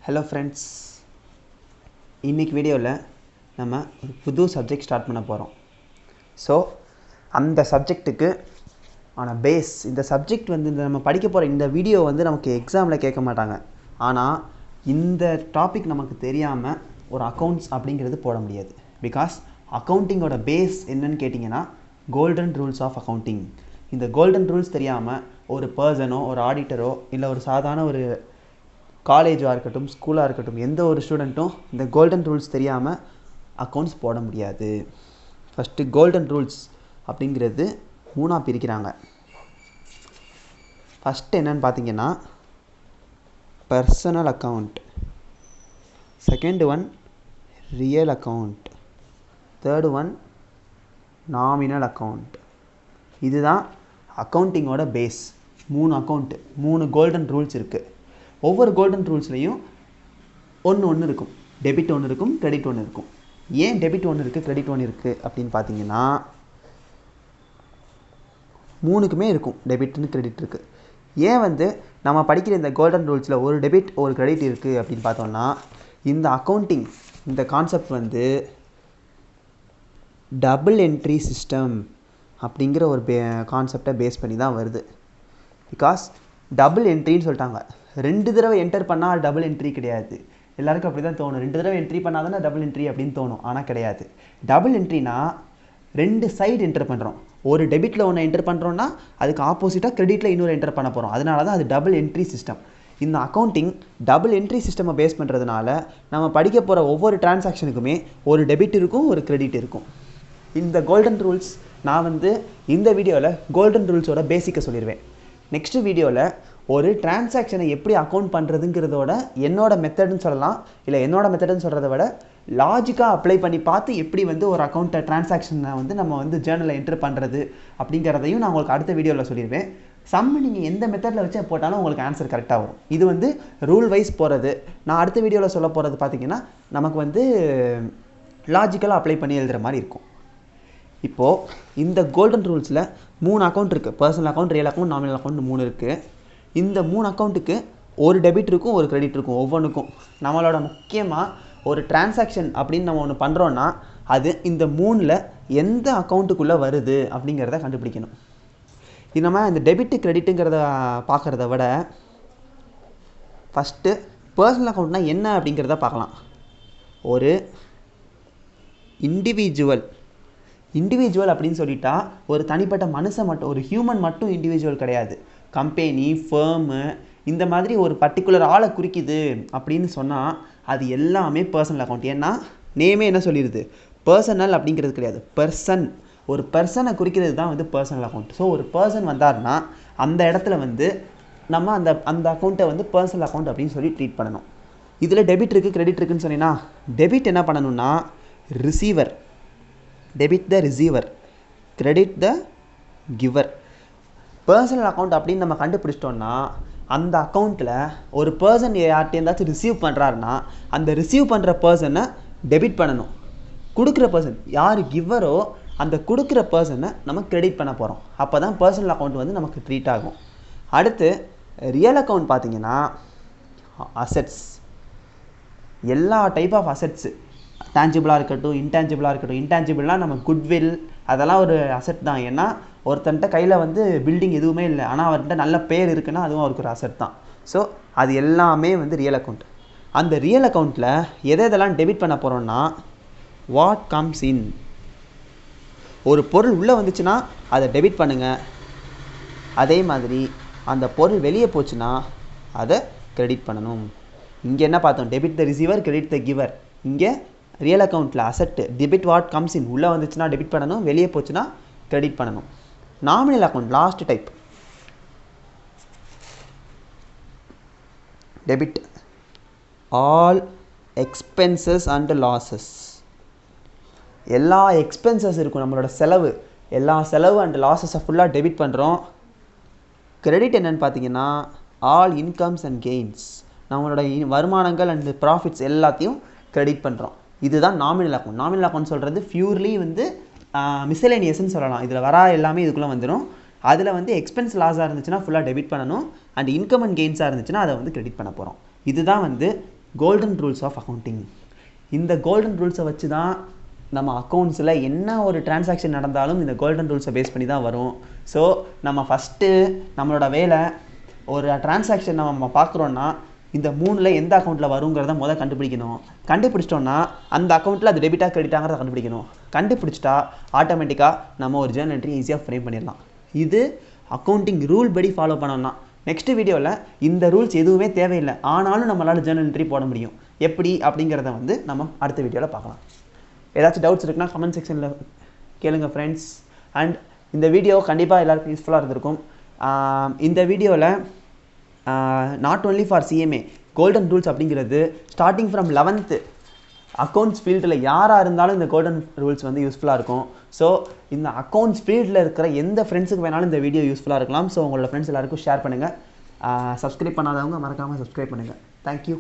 Hello friends, இன்னைக்கு வீடியோவில் நம்ம ஒரு புது சப்ஜெக்ட் ஸ்டார்ட் பண்ண போகிறோம். ஸோ அந்த சப்ஜெக்ட்டுக்கு ஆன பேஸ், இந்த சப்ஜெக்ட் வந்து நம்ம படிக்க போகிற இந்த வீடியோ வந்து நமக்கு எக்ஸாமில் கேட்க மாட்டாங்க. ஆனால் இந்த டாபிக் நமக்கு தெரியாமல் ஒரு அக்கௌண்ட்ஸ் அப்படிங்கிறது போட முடியாது. பிகாஸ் அக்கௌண்டிங்கோட பேஸ் என்னன்னு கேட்டிங்கன்னா கோல்டன் ரூல்ஸ் ஆஃப் அக்கௌண்டிங். இந்த கோல்டன் ரூல்ஸ் தெரியாமல் ஒரு பர்சனோ ஒரு ஆடிட்டரோ இல்லை ஒரு சாதாரண ஒரு காலேஜாக இருக்கட்டும் ஸ்கூலாக இருக்கட்டும் எந்த ஒரு ஸ்டூடெண்ட்டும் இந்த கோல்டன் ரூல்ஸ் தெரியாமல் அக்கௌண்ட்ஸ் போட முடியாது. ஃபஸ்ட்டு கோல்டன் ரூல்ஸ் அப்படிங்கிறது மூணாக பிரிக்கிறாங்க. ஃபஸ்ட்டு என்னென்னு பார்த்தீங்கன்னா personal account, second one real account, third one nominal account. இதுதான் அக்கௌண்டிங்கோட பேஸ். மூணு கோல்டன் ரூல்ஸ் இருக்குது. ஒவ்வொரு கோல்டன் ரூல்ஸ்லையும் ஒன்று இருக்கும். டெபிட் ஒன்று இருக்கும், கிரெடிட் ஒன்று இருக்கும். ஏன் டெபிட் ஒன்று இருக்குது கிரெடிட் ஒன்று இருக்குது அப்படின்னு பார்த்தீங்கன்னா மூணுக்குமே இருக்கும், டெபிட்னு கிரெடிட் இருக்குது. ஏன் வந்து நம்ம படிக்கிற இந்த கோல்டன் ரூல்ஸில் ஒரு டெபிட் ஒரு கிரெடிட் இருக்குது அப்படின்னு பார்த்தோம்னா இந்த அக்கௌண்டிங் இந்த கான்செப்ட் வந்து டபுள் என்ட்ரி சிஸ்டம் அப்படிங்கிற ஒரு கான்செப்டை பேஸ் பண்ணி தான் வருது. பிகாஸ் டபுள் என்ட்ரின்னு சொல்லிட்டாங்க. 2 தடவை என்டர் பண்ணால் டபுள் என்ட்ரி கிடையாது. எல்லாருக்கும் அப்படி தான் தோணும், 2 தடவை என்ட்ரி பண்ணால் தானே டபுள் என்ட்ரி அப்படின்னு தோணும். ஆனால் கிடையாது. டபுள் என்ட்ரினா 2 சைடு என்டர் பண்ணுறோம். ஒரு டெபிட்டில் ஒன்று என்டர் பண்ணுறோன்னா அதுக்கு ஆப்போசிட்டாக கிரெடிட்டில் இன்னொரு என்டர் பண்ண போகிறோம். அதனால தான் அது டபுள் என்ட்ரி சிஸ்டம். இந்த அக்கௌண்டிங் டபுள் என்ட்ரி சிஸ்டமை பேஸ் பண்ணுறதுனால நம்ம படிக்க போகிற ஒவ்வொரு டிரான்சாக்ஷனுக்குமே ஒரு டெபிட் இருக்கும், ஒரு கிரெடிட் இருக்கும். இந்த கோல்டன் ரூல்ஸ் நான் வந்து இந்த வீடியோவில் கோல்டன் ரூல்ஸோட பேசிக்கை சொல்லிடுவேன். நெக்ஸ்ட் வீடியோவில் ஒரு டிரான்சாக்ஷனை எப்படி அக்கௌண்ட் பண்ணுறதுங்கிறதோட என்னோட மெத்தடுன்னு சொல்லலாம், இல்லை என்னோட மெத்தடுன்னு சொல்கிறத விட லாஜிக்காக அப்ளை பண்ணி பார்த்து எப்படி வந்து ஒரு அக்கௌண்ட்டை டிரான்சாக்ஷனை வந்து நம்ம வந்து ஜேர்னலில் என்ட்ரு பண்ணுறது அப்படிங்கிறதையும் நான் உங்களுக்கு அடுத்த வீடியோவில் சொல்லிடுவேன். நீங்கள் எந்த மெத்தடில் வச்சு போட்டாலும் உங்களுக்கு ஆன்சர் கரெக்டாக வரும். இது வந்து ரூல் வைஸ் போகிறது. நான் அடுத்த வீடியோவில் சொல்ல போகிறது பார்த்திங்கன்னா நமக்கு வந்து லாஜிக்கலாக அப்ளை பண்ணி எழுதுகிற மாதிரி இருக்கும். இப்போது இந்த கோல்டன் ரூல்ஸில் 3 அக்கௌண்ட் இருக்குது. Personal account, real account, nominal account 3 இருக்குது. இந்த 3 அக்கௌண்ட்டுக்கு ஒரு டெபிட் இருக்கும், ஒரு கிரெடிட் இருக்கும். ஒவ்வொன்றுக்கும் நம்மளோட முக்கியமாக ஒரு டிரான்சாக்ஷன் அப்படின்னு நம்ம ஒன்று பண்ணுறோன்னா அது இந்த 3ல் எந்த அக்கௌண்ட்டுக்குள்ளே வருது அப்படிங்கிறத கண்டுபிடிக்கணும். இது நம்ம இந்த டெபிட்டு கிரெடிட்டுங்கிறத பார்க்குறத விட ஃபஸ்ட்டு பர்சனல் அக்கௌண்ட்னால் என்ன அப்படிங்கிறத பார்க்கலாம். ஒரு இண்டிவிஜுவல் அப்படின்னு சொல்லிட்டா ஒரு தனிப்பட்ட மனுஷன் மட்டும், ஒரு ஹியூமன் மட்டும் இண்டிவிஜுவல் கிடையாது. கம்பெனி, ஃபேர்மு, இந்த மாதிரி ஒரு பர்டிகுலர் ஆளை குறிக்குது அப்படின்னு சொன்னால் அது எல்லாமே பர்சனல் அக்கௌண்ட். ஏன்னா நேமே என்ன சொல்லிடுது, பர்சனல் அப்படிங்கிறது கிடையாது, பர்சன். ஒரு பர்சனை குறிக்கிறது தான் வந்து பர்சனல் அக்கௌண்ட். ஸோ ஒரு பர்சன் வந்தார்னா அந்த இடத்துல வந்து நம்ம அந்த அக்கௌண்ட்டை வந்து பர்சனல் அக்கௌண்ட் அப்படின்னு சொல்லி ட்ரீட் பண்ணணும். இதில் டெபிட் இருக்குது, கிரெடிட் இருக்குதுன்னு சொன்னீங்கன்னா டெபிட் என்ன பண்ணணும்னா receiver, debit the receiver, credit the giver. Personal account அப்படின்னு நம்ம கண்டுபிடிச்சிட்டோம்னா அந்த அக்கௌண்ட்டில் ஒரு பர்சன் யார்கிட்டேருந்தாச்சும் ரிசீவ் பண்ணுறாருன்னா அந்த ரிசீவ் பண்ணுற பர்சனை டெபிட் பண்ணணும். கொடுக்குற பர்சன் யார் கிவரோ அந்த கொடுக்குற பர்சனை நம்ம கிரெடிட் பண்ண போகிறோம். அப்போ தான் பர்சனல் அக்கௌண்ட் வந்து நமக்கு ட்ரீட் ஆகும். அடுத்து ரியல் அக்கௌண்ட் பார்த்திங்கன்னா அசெட்ஸ், எல்லா டைப் ஆஃப் அசெட்ஸு, டேஞ்சிபிளாக இருக்கட்டும், இன்டேஞ்சிபிளாக இருக்கட்டும். இன்டேஞ்சிபிள்னால் நம்ம குட்வில் அதெல்லாம் ஒரு அசெட் தான். ஏன்னா ஒருத்தன்ட்ட கையில் வந்து பில்டிங் எதுவுமே இல்லை, ஆனால் அவர்கிட்ட நல்ல பேர் இருக்குன்னா அதுவும் அவருக்கு ஒரு அசெட் தான். ஸோ அது எல்லாமே வந்து ரியல் அக்கௌண்ட். அந்த ரியல் அக்கௌண்ட்டில் எதெல்லாம் டெபிட் பண்ண போகிறோன்னா வாட் கம்ஸ் இன். ஒரு பொருள் உள்ளே வந்துச்சுன்னா அதை டெபிட் பண்ணுங்கள். அதே மாதிரி அந்த பொருள் வெளியே போச்சுன்னா அதை கிரெடிட் பண்ணணும். இங்கே என்ன பார்த்தோம், debit the receiver, credit the giver. இங்கே ரியல் அக்கௌண்ட்டில் asset debit what comes in, உள்ளே வந்துச்சுன்னா டெபிட் பண்ணணும், வெளியே போச்சுன்னா கிரெடிட் பண்ணணும். Nominal account last type. Debit all expenses and losses. எல்லா எக்ஸ்பென்சஸ் இருக்கும், நம்மளோட செலவு, எல்லா செலவு அண்ட் லாஸஸை ஃபுல்லாக டெபிட் பண்ணுறோம். கிரெடிட் என்னென்னு பார்த்தீங்கன்னா ஆல் இன்கம்ஸ் அண்ட் கெயின்ஸ், நம்மளோட வருமானங்கள் அண்ட் ப்ராஃபிட்ஸ் எல்லாத்தையும் கிரெடிட் பண்ணுறோம். இதுதான் நாமினல் அக்கௌண்ட். நாமினல் அக்கௌண்ட் சொல்கிறது பியூர்லி வந்து மிஸ்செலேனியஸ்ன்னு சொல்லலாம். இதில் வரா எல்லாமே இதுக்குள்ளே வந்துடும். அதில் வந்து எக்ஸ்பென்ஸ் லாஸாக இருந்துச்சுன்னா ஃபுல்லாக டெபிட் பண்ணணும், அண்ட் இன்கம் அண்ட் கெயின்ஸாக இருந்துச்சுன்னா அதை வந்து கிரெடிட் பண்ண போகிறோம். இதுதான் வந்து கோல்டன் ரூல்ஸ் ஆஃப் அக்கௌண்டிங். இந்த கோல்டன் ரூல்ஸை வச்சு தான் நம்ம அக்கௌண்ட்ஸில் என்ன ஒரு டிரான்சாக்ஷன் நடந்தாலும் இந்த கோல்டன் ரூல்ஸை பேஸ் பண்ணி தான் வரும். ஸோ நம்ம ஃபஸ்ட்டு நம்மளோட வேலை, ஒரு டிரான்சாக்ஷன் நம்ம பார்க்குறோன்னா இந்த 3ல் எந்த அக்கௌண்ட்டில் வருங்கிறத கண்டுபிடிக்கணும். கண்டுபிடிச்சிட்டோன்னா அந்த அக்கௌண்ட்டில் அது டெபிட்டாக கிரெடிட்டாங்கிறத கண்டுபிடிக்கணும். கண்டுபிடிச்சிட்டா ஆட்டோமேட்டிக்காக நம்ம ஒரு ஜேர்னல் என்ட்ரி ஈஸியாக ஃப்ரேம் பண்ணிடலாம். இது அக்கௌண்டிங் ரூல் படி ஃபாலோ பண்ணோம்னா. நெக்ஸ்ட் வீடியோவில் இந்த ரூல்ஸ் எதுவுமே தேவையில்லை, ஆனாலும் நம்மளால் ஜேர்னல் என்ட்ரி போட முடியும். எப்படி அப்படிங்கிறத நம்ம அடுத்த வீடியோவில் பார்க்கலாம். ஏதாச்சும் டவுட்ஸ் இருக்குன்னா கமெண்ட் செக்ஷனில் கேளுங்க ஃப்ரெண்ட்ஸ். அண்ட் இந்த வீடியோ கண்டிப்பாக எல்லாருக்கும் யூஸ்ஃபுல்லாக இருந்திருக்கும். இந்த வீடியோவில் not only for CMA golden rules அப்படிங்கிறது ஸ்டார்டிங் ஃப்ரம் 11th அக்கௌண்ட்ஸ் ஃபீல்டில் யாராக இருந்தாலும் இந்த கோல்டன் ரூல்ஸ் யூஸ்ஃபுல்லாக இருக்கும். ஸோ இந்த அக்கௌண்ட்ஸ் ஃபீல்டில் இருக்கிற எந்த ஃப்ரெண்ட்ஸுக்கு வேணாலும் இந்த வீடியோ யூஸ்ஃபுல்லாக இருக்கலாம். ஸோ உங்களோட ஃப்ரெண்ட்ஸ் எல்லாருக்கும் ஷேர் பண்ணுங்கள். சப்ஸ்கிரைப் பண்ணாதவங்க மறக்காமல் சப்ஸ்கிரைப் பண்ணுங்கள். தேங்க்யூ.